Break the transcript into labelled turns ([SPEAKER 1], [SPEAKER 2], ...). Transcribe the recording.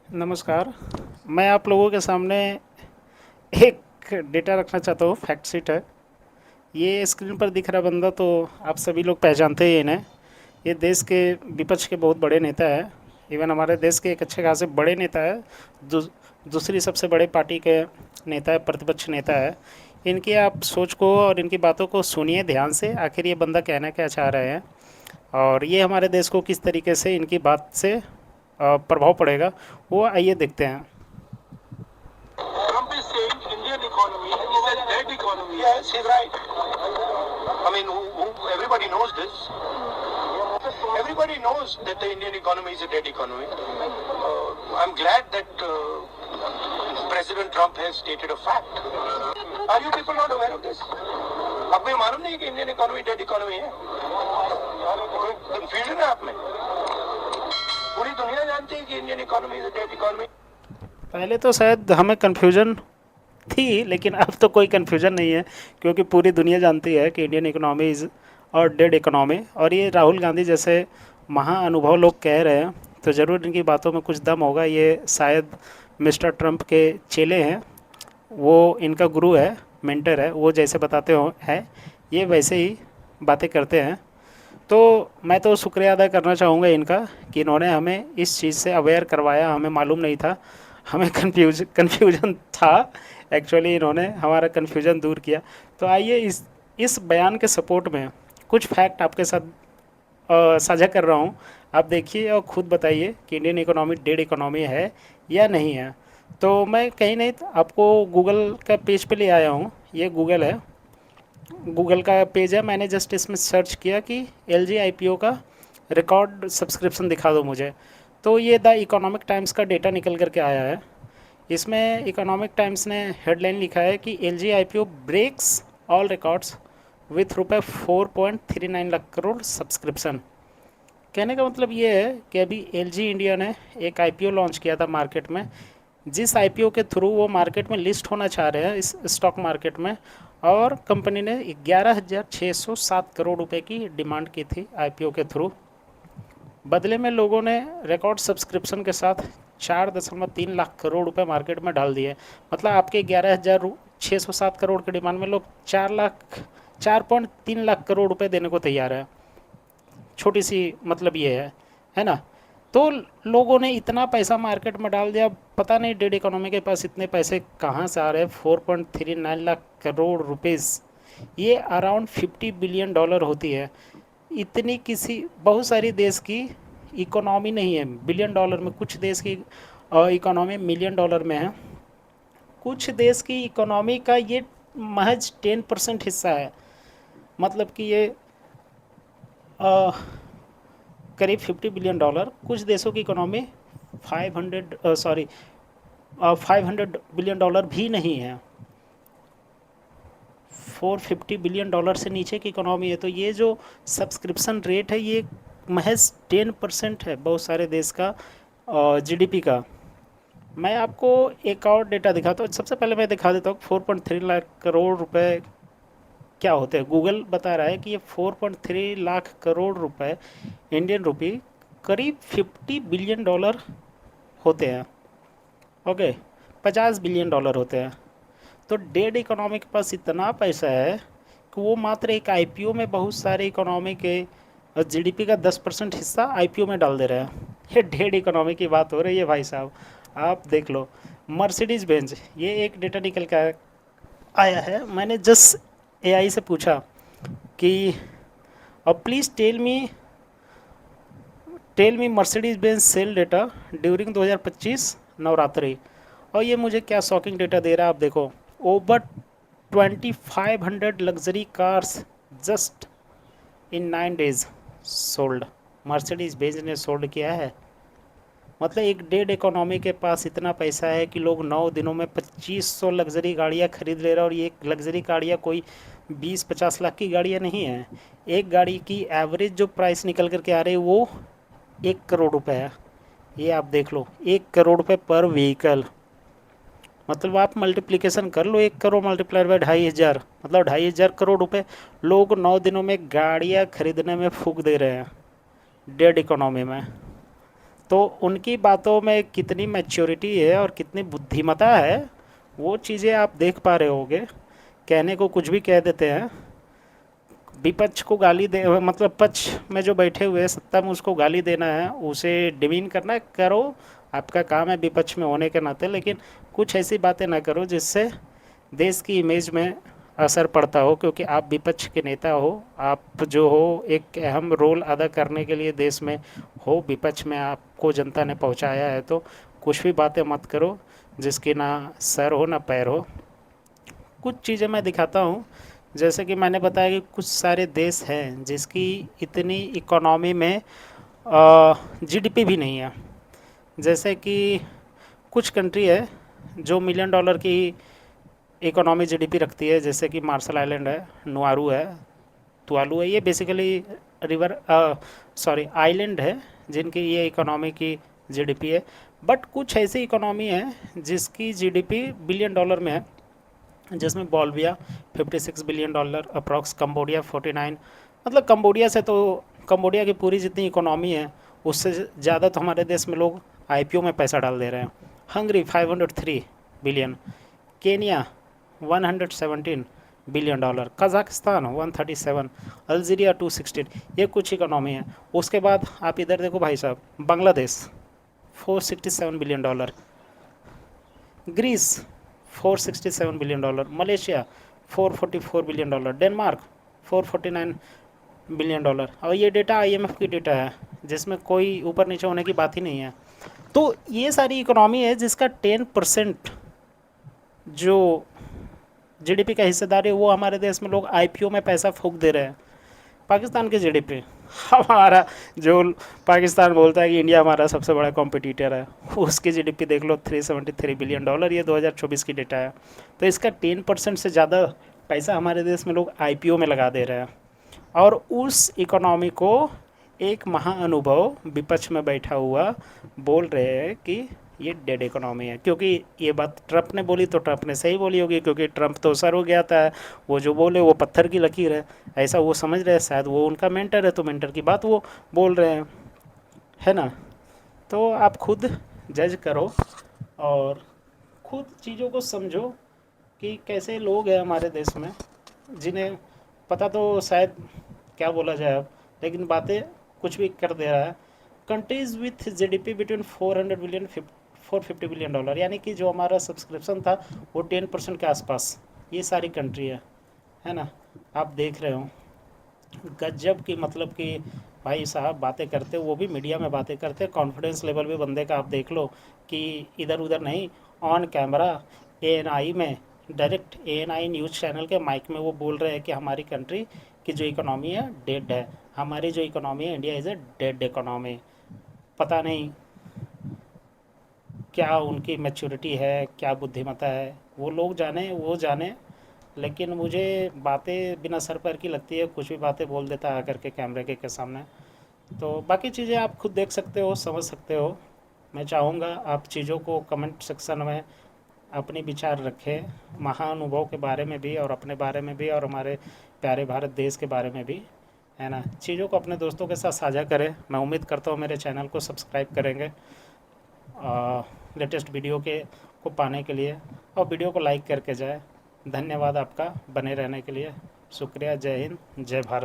[SPEAKER 1] नमस्कार। मैं आप लोगों के सामने एक डेटा रखना चाहता हूँ, फैक्ट शीट है। ये स्क्रीन पर दिख रहा बंदा तो आप सभी लोग पहचानते ही हैं इन्हें। ये देश के विपक्ष के बहुत बड़े नेता है। इवन हमारे देश के एक अच्छे खासे बड़े नेता है। दू, दूसरी सबसे बड़े पार्टी के नेता है, प्रतिपक्ष नेता है। इनकी आप सोच को और इनकी बातों को सुनिए ध्यान से, आखिर ये बंदा कहना क्या चाह रहे हैं और ये हमारे देश को किस तरीके से इनकी बात से प्रभाव पड़ेगा, वो आइए देखते हैं।
[SPEAKER 2] Trump is saying Indian economy is a dead economy. Yes, he's right. I mean, everybody knows this. Everybody knows that the Indian economy is a dead economy. I'm glad that President Trump has stated a fact. Are you people not aware of this? आपको ये मालूम नहीं कि Indian economy dead economy है? कोई confusion है आप में? पूरी दुनिया जानती है कि Indian economy is a dead economy.
[SPEAKER 1] पहले तो शायद हमें कन्फ्यूजन थी, लेकिन अब तो कोई कन्फ्यूजन नहीं है, क्योंकि पूरी दुनिया जानती है कि इंडियन इकोनॉमी इज़ और डेड इकोनॉमी। और ये राहुल गांधी जैसे महाअनुभव लोग कह रहे हैं तो ज़रूर इनकी बातों में कुछ दम होगा। ये शायद मिस्टर ट्रंप के चेले हैं, वो इनका गुरु है, मेंटर है। वो जैसे बताते हो है, ये वैसे ही बातें करते हैं। तो मैं तो शुक्रिया अदा करना चाहूँगा इनका कि इन्होंने हमें इस चीज़ से अवेयर करवाया। हमें मालूम नहीं था, हमें कन्फ्यूजन था। एक्चुअली इन्होंने हमारा कन्फ्यूजन दूर किया। तो आइए इस बयान के सपोर्ट में कुछ फैक्ट आपके साथ साझा कर रहा हूँ। आप देखिए और ख़ुद बताइए कि इंडियन इकोनॉमी डेड इकोनॉमी है या नहीं है। तो मैं कहीं नहीं आपको गूगल का पेज पे ले आया हूँ। ये गूगल है, गूगल का पेज है। मैंने जस्ट इसमें सर्च किया कि एलजी आईपीओ का रिकॉर्ड सब्सक्रिप्शन दिखा दो मुझे। तो ये द इकोनॉमिक टाइम्स का डेटा निकल करके आया है। इसमें इकोनॉमिक टाइम्स ने हेडलाइन लिखा है कि LG IPO breaks all records with रुपये 4.39 लाख करोड़ सब्सक्रिप्शन। कहने का मतलब ये है कि अभी एलजी इंडिया ने एक आईपीओ लॉन्च किया था मार्केट में, जिस आईपीओ के थ्रू वो मार्केट में लिस्ट होना चाह रहे हैं इस स्टॉक मार्केट में। और कंपनी ने 11,607 करोड़ रुपए की डिमांड की थी आईपीओ के थ्रू। बदले में लोगों ने रिकॉर्ड सब्सक्रिप्शन के साथ 4.3 लाख करोड़ रुपए मार्केट में डाल दिए। मतलब आपके 11,607 करोड़ की डिमांड में लोग 4.3 लाख करोड़ रुपए देने को तैयार है। छोटी सी मतलब ये है ना। तो लोगों ने इतना पैसा मार्केट में डाल दिया, पता नहीं डेड इकोनॉमी के पास इतने पैसे कहाँ से आ रहे हैं। 4.39 लाख करोड़ रुपीस, ये अराउंड 50 बिलियन डॉलर होती है। इतनी किसी बहुत सारी देश की इकोनॉमी नहीं है बिलियन डॉलर में। कुछ देश की इकोनॉमी मिलियन डॉलर में है। कुछ देश की इकोनॉमी का ये महज 10% हिस्सा है। मतलब कि ये करीब 50 बिलियन डॉलर। कुछ देशों की इकोनॉमी 500 बिलियन डॉलर भी नहीं है। 450 बिलियन डॉलर से नीचे की इकोनॉमी है। तो ये जो सब्सक्रिप्शन रेट है ये महज 10% है बहुत सारे देश का जीडीपी का। मैं आपको एक और डेटा दिखाता हूँ। सबसे पहले मैं दिखा देता हूँ 4.3 लाख करोड़ रुपए क्या होते हैं। गूगल बता रहा है कि ये 4.3 लाख करोड़ रुपए इंडियन रुपी करीब 50 बिलियन डॉलर होते हैं। ओके, 50 बिलियन डॉलर होते हैं। तो डेड इकोनॉमी के पास इतना पैसा है कि वो मात्र एक आईपीओ में बहुत सारे इकोनॉमी के जीडीपी का 10% हिस्सा आईपीओ में डाल दे रहे हैं। ये डेड इकोनॉमी की बात हो रही है भाई साहब। आप देख लो, मर्सिडीज़ बेंज, ये एक डेटा निकल कर आया है। मैंने जस्ट एआई से पूछा कि अब please tell me Mercedes Benz sale data during 2025 Navratri. और ये मुझे क्या शॉकिंग डेटा दे रहा है आप देखो। Over 2500 luxury cars just in 9 days sold. Mercedes Benz ने सोल्ड किया है। मतलब एक डेड इकोनॉमी के पास इतना पैसा है कि लोग 9 दिनों में 2500 लग्जरी गाड़ियाँ खरीद ले रहे हैं। और ये लग्जरी गाड़ियाँ कोई 20-50 लाख की गाड़ियाँ नहीं हैं। एक गाड़ी की एवरेज जो प्राइस निकल करके आ रही है वो 1 करोड़ रुपए है। ये आप देख लो, 1 करोड़ रुपए पर व्हीकल। मतलब आप मल्टीप्लिकेशन कर लो, 1 करोड़ मल्टीप्लाइड बाई 2,500, मतलब 2,500 करोड़ रुपए लोग 9 दिनों में गाड़ियाँ खरीदने में फूक दे रहे हैं डेड इकोनॉमी में। तो उनकी बातों में कितनी मैच्योरिटी है और कितनी बुद्धिमता है, वो चीज़ें आप देख पा रहे होगे। कहने को कुछ भी कह देते हैं, विपक्ष को गाली दे मतलब पक्ष में जो बैठे हुए हैं सत्ता में, उसको गाली देना है, उसे डिमीन करना है, करो, आपका काम है विपक्ष में होने के नाते, लेकिन कुछ ऐसी बातें ना करो जिससे देश की इमेज में असर पड़ता हो, क्योंकि आप विपक्ष के नेता हो, आप जो हो एक अहम रोल अदा करने के लिए देश में हो, विपक्ष में आपको जनता ने पहुंचाया है, तो कुछ भी बातें मत करो जिसकी ना सर हो ना पैर हो। कुछ चीज़ें मैं दिखाता हूँ, जैसे कि मैंने बताया कि कुछ सारे देश हैं जिसकी इतनी इकोनॉमी में जीडीपी भी नहीं है। जैसे कि कुछ कंट्री है जो मिलियन डॉलर की इकोनॉमी जीडीपी रखती है, जैसे कि मार्शल आइलैंड है, नुआरू है, तुआलू है, ये बेसिकली रिवर सॉरी आइलैंड है जिनकी ये इकोनॉमी की जीडीपी है। बट कुछ ऐसी इकोनॉमी है जिसकी जीडीपी बिलियन डॉलर में है, जिसमें बॉल्विया 56 बिलियन डॉलर अप्रॉक्स, कंबोडिया 49, मतलब कंबोडिया से तो, कंबोडिया की पूरी जितनी इकोनॉमी है उससे ज़्यादा तो हमारे देश में लोग आईपीओ में पैसा डाल दे रहे हैं। Hungary 503 billion, Kenya 117 billion dollar, Kazakhstan 137, Algeria 216, ये कुछ इकोनॉमी है। उसके बाद आप इधर देखो भाई साहब, Bangladesh 467 billion dollar, Greece 467 billion dollar, Malaysia 444 billion dollar, Denmark 449 billion dollar. और ये डेटा आईएमएफ की डेटा है, जिसमें कोई ऊपर नीचे होने की बात ही नहीं है। तो ये सारी इकोनॉमी है जिसका 10% जो जीडीपी का हिस्सेदार है वो हमारे देश में लोग आईपीओ में पैसा फूंक दे रहे हैं। पाकिस्तान की जीडीपी, हमारा जो पाकिस्तान बोलता है कि इंडिया हमारा सबसे बड़ा कॉम्पिटिटर है, उसकी जीडीपी देख लो 373 बिलियन डॉलर, ये 2024 की डेटा है। तो इसका 10% से ज़्यादा पैसा हमारे देश में लोग आईपीओ में लगा दे रहे हैं। और उस इकोनॉमी को एक महाअनुभव विपक्ष में बैठा हुआ बोल रहे हैं कि ये डेड इकोनॉमी है। क्योंकि ये बात ट्रंप ने बोली तो ट्रंप ने सही बोली होगी, क्योंकि ट्रंप तो सर हो गया था, वो जो बोले वो पत्थर की लकीर है, ऐसा वो समझ रहे हैं, शायद वो उनका मेंटर है तो मेंटर की बात वो बोल रहे हैं, है ना। तो आप खुद जज करो और खुद चीज़ों को समझो कि कैसे लोग हैं हमारे देश में, जिन्हें पता तो शायद क्या बोला जाए अब, लेकिन बातें कुछ भी कर दे रहा है। Countries with GDP between 400 billion 450 billion dollar, यानी कि जो हमारा सब्सक्रिप्शन था वो 10% के आसपास, ये सारी कंट्री है ना। आप देख रहे हो गजब की, मतलब कि भाई साहब बातें करते, वो भी मीडिया में बातें करते, कॉन्फिडेंस लेवल भी बंदे का आप देख लो कि इधर उधर नहीं, ऑन कैमरा एएनआई में, डायरेक्ट एएनआई न्यूज़ चैनल के माइक में वो बोल रहे हैं कि हमारी कंट्री की जो इकोनॉमी है डेड है, हमारी जो इकोनॉमी है India is a dead economy. पता नहीं क्या उनकी मैच्योरिटी है, क्या बुद्धिमत्ता है, वो लोग जाने, वो जाने। लेकिन मुझे बातें बिना सर पैर की लगती है, कुछ भी बातें बोल देता है आकर के कैमरे के सामने। तो बाकी चीज़ें आप खुद देख सकते हो, समझ सकते हो। मैं चाहूँगा आप चीज़ों को कमेंट सेक्शन में अपने विचार रखें, महाअनुभव के बारे में भी और अपने बारे में भी और हमारे प्यारे भारत देश के बारे में भी, है ना। चीज़ों को अपने दोस्तों के साथ साझा करें। मैं उम्मीद करता हूँ मेरे चैनल को सब्सक्राइब करेंगे लेटेस्ट वीडियो के को पाने के लिए, और वीडियो को लाइक करके जाए। धन्यवाद आपका बने रहने के लिए, शुक्रिया, जय हिंद, जय भारत।